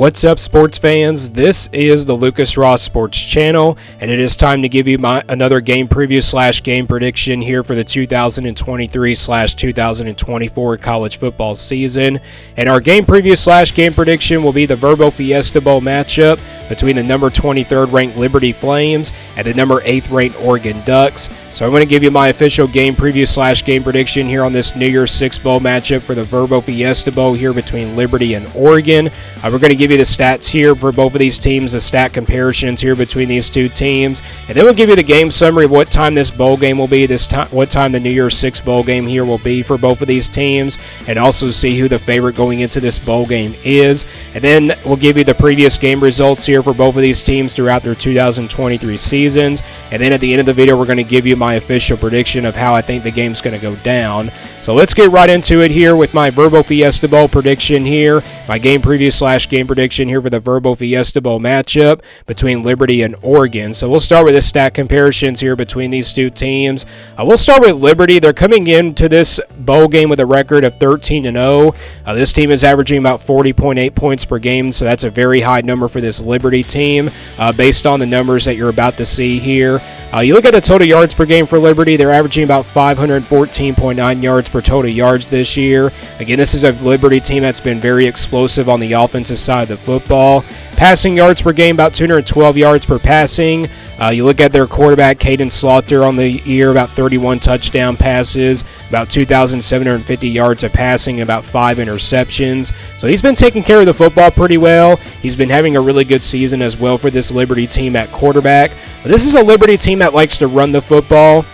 What's up, sports fans? This is the Lucas Ross Sports Channel, and it is time to give you another game preview / game prediction here for the 2023/2024 college football season. And our game preview / game prediction will be the Verbo Fiesta Bowl matchup between the number 23rd ranked Liberty Flames and the number 8th ranked Oregon Ducks. So I'm going to give you my official game preview / game prediction here on this New Year's Six Bowl matchup for the Verbo Fiesta Bowl here between Liberty and Oregon. We're going to give you the stats here for both of these teams, the stat comparisons here between these two teams, and then we'll give you the game summary of what time this bowl game will be, what time the New Year's Six Bowl game here will be for both of these teams, and also see who the favorite going into this bowl game is. And then we'll give you the previous game results here for both of these teams throughout their 2023 seasons, and then at the end of the video we're going to give you my official prediction of how I think the game's going to go down. So let's get right into it here with my Verbo Fiesta Bowl prediction here, my game preview / game prediction here for the Verbo Fiesta Bowl matchup between Liberty and Oregon. So we'll start with the stat comparisons here between these two teams. We'll start with Liberty. They're coming into this bowl game with a record of 13-0. This team is averaging about 40.8 points per game, so that's a very high number for this Liberty team based on the numbers that you're about to see here. You look at the total yards per game for Liberty, they're averaging about 514.9 yards per total yards this year. Again, this is a Liberty team that's been very explosive on the offensive side of the football. Passing yards per game, about 212 yards per passing. You look at their quarterback, Caden Slaughter, on the year, about 31 touchdown passes, about 2,750 yards of passing, and about 5 interceptions. So he's been taking care of the football pretty well. He's been having a really good season as well for this Liberty team at quarterback. But this is a Liberty team that likes to run the football.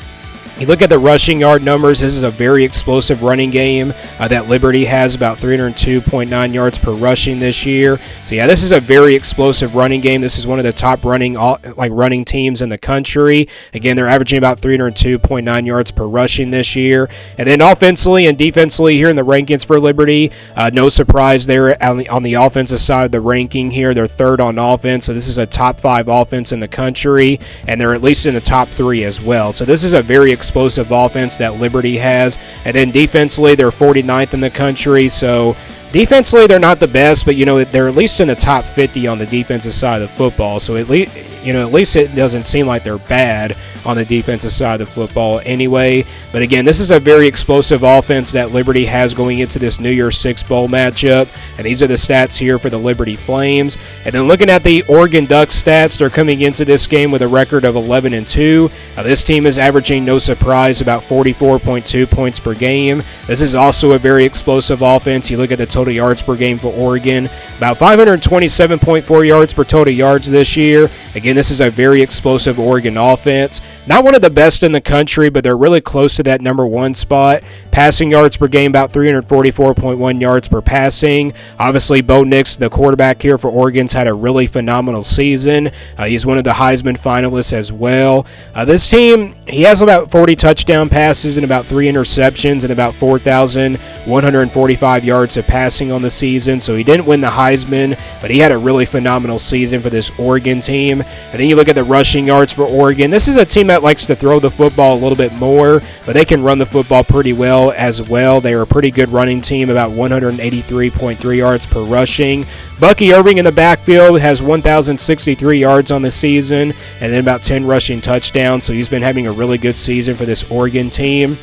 You look at the rushing yard numbers, this is a very explosive running game that Liberty has, about 302.9 yards per rushing this year. So yeah, this is a very explosive running game. This is one of the top running teams in the country. Again, they're averaging about 302.9 yards per rushing this year. And then offensively and defensively here in the rankings for Liberty, no surprise there on the offensive side of the ranking here. They're third on offense, so this is a top 5 offense in the country, and they're at least in the top 3 as well. So this is a very explosive offense that Liberty has. And then defensively, they're 49th in the country, so defensively they're not the best, but they're at least in the top 50 on the defensive side of the football. So at least it doesn't seem like they're bad on the defensive side of the football anyway. But again, this is a very explosive offense that Liberty has going into this New Year's Six Bowl matchup. And these are the stats here for the Liberty Flames. And then looking at the Oregon Ducks stats, they're coming into this game with a record of 11-2. This team is averaging, no surprise, about 44.2 points per game. This is also a very explosive offense. You look at the total yards per game for Oregon, about 527.4 yards per total yards this year. Again, this is a very explosive Oregon offense. Not one of the best in the country, but they're really close to that number 1 spot. Passing yards per game, about 344.1 yards per passing. Obviously, Bo Nix, the quarterback here for Oregon's had a really phenomenal season. He's one of the Heisman finalists as well. This team, he has about 40 touchdown passes and about 3 interceptions and about 4,145 yards of passing on the season. So he didn't win the Heisman, but he had a really phenomenal season for this Oregon team. And then you look at the rushing yards for Oregon. This is a team that likes to throw the football a little bit more, but they can run the football pretty well as well. They are a pretty good running team, about 183.3 yards per rushing. Bucky Irving in the backfield has 1,063 yards on the season and then about 10 rushing touchdowns, so he's been having a really good season for this Oregon team.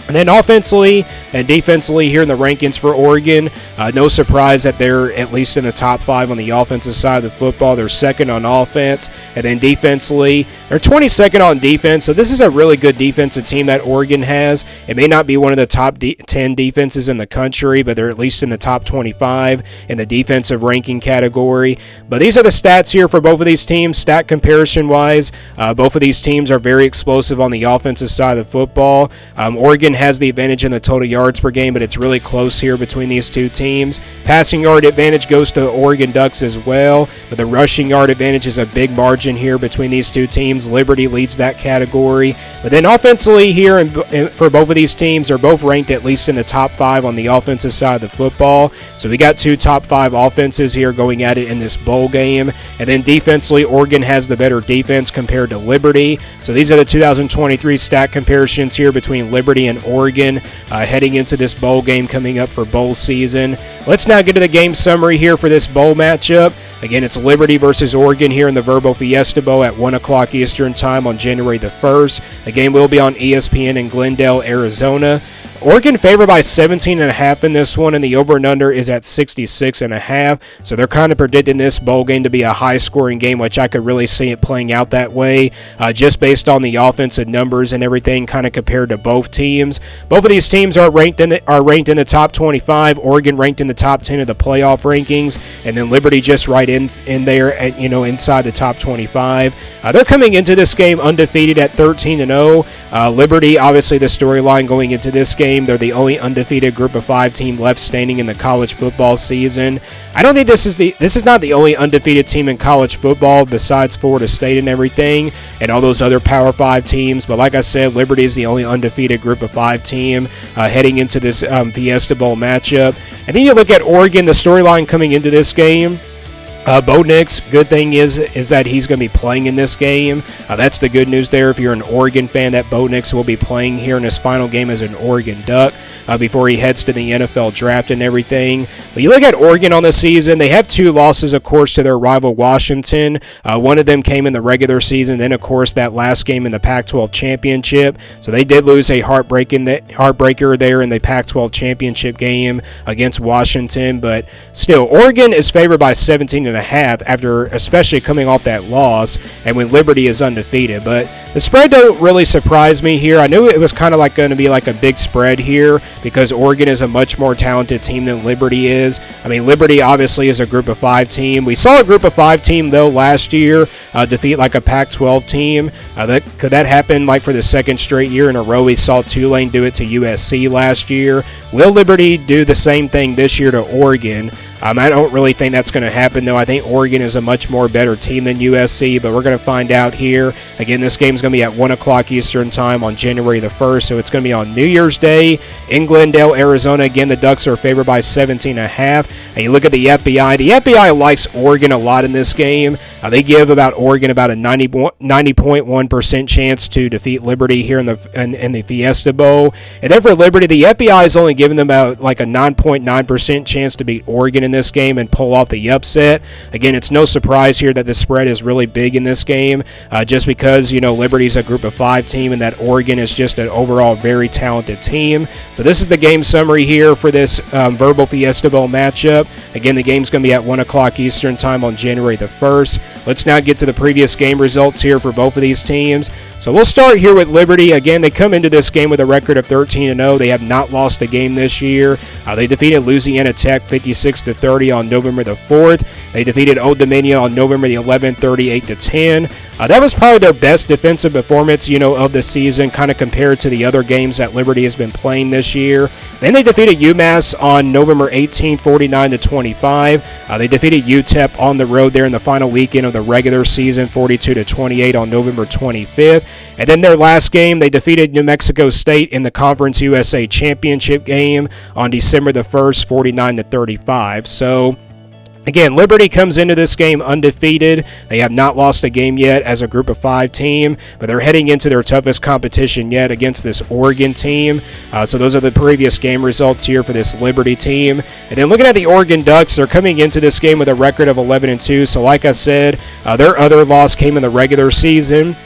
And then offensively and defensively here in the rankings for Oregon, no surprise that they're at least in the top 5 on the offensive side of the football. They're second on offense. And then defensively, they're 22nd on defense. So this is a really good defensive team that Oregon has. It may not be one of the top 10 defenses in the country, but they're at least in the top 25 in the defensive ranking category. But these are the stats here for both of these teams. Stat comparison-wise, both of these teams are very explosive on the offensive side of the football. Oregon has the advantage in the total yards per game, but it's really close here between these two teams. Passing yard advantage goes to Oregon Ducks as well, but the rushing yard advantage is a big margin here between these two teams. Liberty leads that category. But then offensively here for both of these teams, they're both ranked at least in the top 5 on the offensive side of the football. So we got 2 top 5 offenses here going at it in this bowl game. And then defensively, Oregon has the better defense compared to Liberty. So these are the 2023 stat comparisons here between Liberty and Oregon heading into this bowl game coming up for bowl season. Let's now get to the game summary here for this bowl matchup. Again, it's Liberty versus Oregon here in the Verbo Fiesta Bowl at 1 o'clock Eastern Time on January the 1st. The game will be on ESPN in Glendale, Arizona. Oregon favored by 17.5 in this one, and the over and under is at 66.5. So they're kind of predicting this bowl game to be a high-scoring game, which I could really see it playing out that way, just based on the offensive numbers and everything, kind of compared to both teams. Both of these teams are ranked in the top 25. Oregon ranked in the top 10 of the playoff rankings, and then Liberty just right in there, inside the top 25. They're coming into this game undefeated at 13-0. Liberty, obviously, the storyline going into this game. They're the only undefeated Group of 5 team left standing in the college football season. I don't think this is not the only undefeated team in college football besides Florida State and everything and all those other Power 5 teams. But like I said, Liberty is the only undefeated Group of 5 team heading into this Fiesta Bowl matchup. And then you look at Oregon, the storyline coming into this game. Bo Nix, good thing is that he's going to be playing in this game. That's the good news there if you're an Oregon fan, that Bo Nix will be playing here in his final game as an Oregon Duck before he heads to the NFL draft and everything. But you look at Oregon on the season, they have 2 losses, of course, to their rival Washington. One of them came in the regular season, then, of course, that last game in the Pac-12 championship. So they did lose a heartbreaker there in the Pac-12 championship game against Washington. But still, Oregon is favored by 17.5 after especially coming off that loss, and when Liberty is undefeated. But the spread don't really surprise me here. I knew it was kind of like going to be like a big spread here because Oregon is a much more talented team than Liberty is. I mean, Liberty obviously is a Group of 5 team. We saw a Group of 5 team, though, last year defeat like a Pac-12 team. Could that happen like for the second straight year in a row? We saw Tulane do it to USC last year. Will Liberty do the same thing this year to Oregon? I don't really think that's going to happen, though. I think Oregon is a much more better team than USC, but we're going to find out here. Again, this game is going to be at 1 o'clock Eastern Time on January the 1st, so it's going to be on New Year's Day in Glendale, Arizona. Again, the Ducks are favored by 17.5. And you look at the FBI. The FBI likes Oregon a lot in this game. They give Oregon about a 90.1% chance to defeat Liberty here in the Fiesta Bowl. And then for Liberty, the FBI is only giving them about like a 9.9% chance to beat Oregon in this game and pull off the upset. Again, it's no surprise here that the spread is really big in this game, just because Liberty's a Group of 5 team and that Oregon is just an overall very talented team. So this is the game summary here for this Verbo Fiesta Bowl matchup. Again, the game's going to be at 1 o'clock Eastern Time on January the 1st. Let's now get to the previous game results here for both of these teams. So we'll start here with Liberty. Again, they come into this game with a record of 13-0. They have not lost a game this year. They defeated Louisiana Tech 56-30 on November the 4th. They defeated Old Dominion on November the 11th, 38-10. That was probably their best defensive performance, of the season, kind of compared to the other games that Liberty has been playing this year. Then they defeated UMass on November 18th, 49-25. They defeated UTEP on the road there in the final weekend of the regular season, 42-28 on November 25th. And then their last game, they defeated New Mexico State in the Conference USA Championship game on December the 1st, 49-35. So again, Liberty comes into this game undefeated. They have not lost a game yet as a Group of 5 team, but they're heading into their toughest competition yet against this Oregon team. So those are the previous game results here for this Liberty team. And then looking at the Oregon Ducks, they're coming into this game with a record of 11-2. So like I said, their other loss came in the regular season.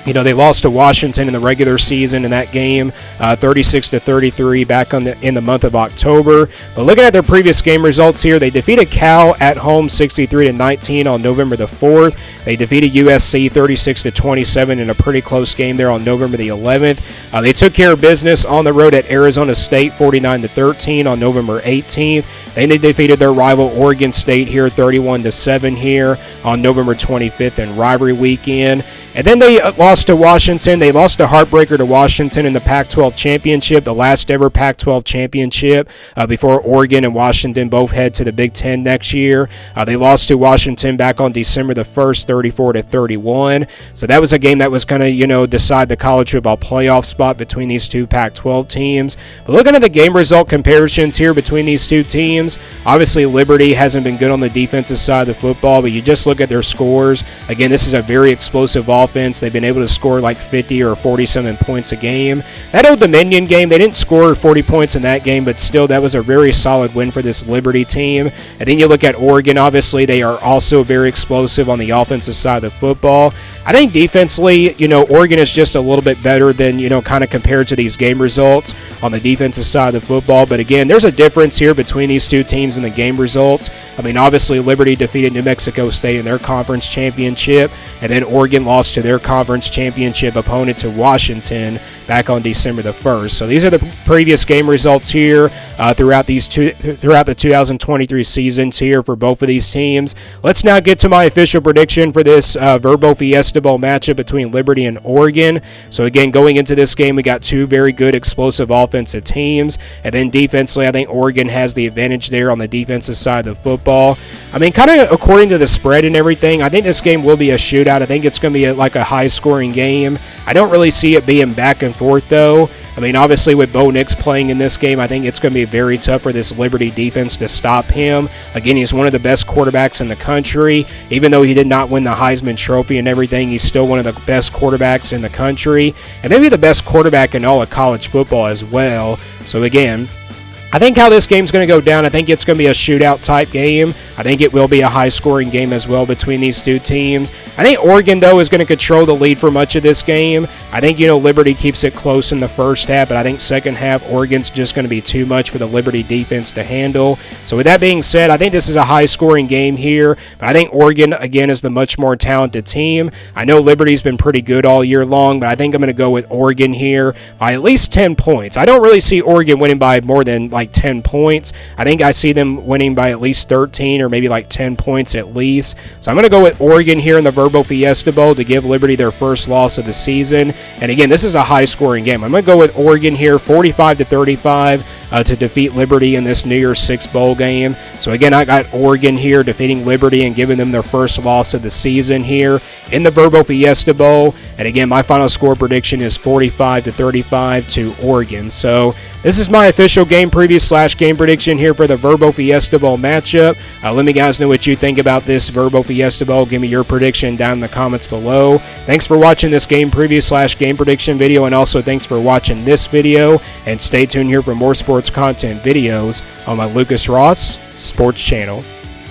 They lost to Washington in the regular season in that game, 36-33 back in the month of October. But looking at their previous game results here, they defeated Cal at home 63-19 on November the 4th. They defeated USC 36-27 in a pretty close game there on November the 11th. They took care of business on the road at Arizona State 49-13 on November 18th. Then they defeated their rival Oregon State here 31-7 here on November 25th in rivalry weekend. And then they lost to Washington. They lost a heartbreaker to Washington in the Pac-12 championship, the last ever Pac-12 championship, before Oregon and Washington both head to the Big Ten next year. They lost to Washington back on December the 1st, 34-31. So that was a game that was going to, decide the college football playoff spot between these two Pac-12 teams. But looking at the game result comparisons here between these two teams, obviously Liberty hasn't been good on the defensive side of the football, but you just look at their scores. Again, this is a very explosive offense offense. They've been able to score like 50 or 47 points a game. That Old Dominion game, they didn't score 40 points in that game, but still that was a very solid win for this Liberty team. And then you look at Oregon, obviously they are also very explosive on the offensive side of the football. I think defensively, Oregon is just a little bit better than, kind of compared to these game results on the defensive side of the football. But again, there's a difference here between these two teams in the game results. I mean, obviously Liberty defeated New Mexico State in their conference championship, and then Oregon lost to their conference championship opponent to Washington back on December the 1st. So these are the previous game results here throughout the 2023 seasons here for both of these teams. Let's now get to my official prediction for this Verbo Fiesta Bowl matchup between Liberty and Oregon. So again, going into this game, we got two very good explosive offensive teams, and then defensively, I think Oregon has the advantage there on the defensive side of the football. I mean, kind of according to the spread and everything, I think this game will be a shootout. I think it's going to be like a high-scoring game. I don't really see it being back and forth, though. I mean, obviously with Bo Nix playing in this game, I think it's going to be very tough for this Liberty defense to stop him. Again, he's one of the best quarterbacks in the country. Even though he did not win the Heisman Trophy and everything, he's still one of the best quarterbacks in the country, and maybe the best quarterback in all of college football as well. So again, I think how this game's going to go down, I think it's going to be a shootout type game. I think it will be a high-scoring game as well between these two teams. I think Oregon, though, is going to control the lead for much of this game. I think, Liberty keeps it close in the first half, but I think second half, Oregon's just going to be too much for the Liberty defense to handle. So with that being said, I think this is a high-scoring game here, but I think Oregon, again, is the much more talented team. I know Liberty's been pretty good all year long, but I think I'm going to go with Oregon here by at least 10 points. I don't really see Oregon winning by more than 10 points. I think I see them winning by at least 13 or maybe 10 points at least. So I'm going to go with Oregon here in the Verbo Fiesta Bowl to give Liberty their first loss of the season. And again, this is a high-scoring game. I'm going to go with Oregon here, 45-35 to defeat Liberty in this New Year's Six Bowl game. So again, I got Oregon here defeating Liberty and giving them their first loss of the season here in the Verbo Fiesta Bowl. And again, my final score prediction is 45-35 to Oregon. So this is my official game preview / game prediction here for the Verbo Fiesta Bowl matchup. Let me guys know what you think about this Verbo Fiesta Bowl. Give me your prediction down in the comments below. Thanks for watching this game preview / game prediction video, and also thanks for watching this video. And stay tuned here for more sports content videos on my Lucas Ross Sports channel.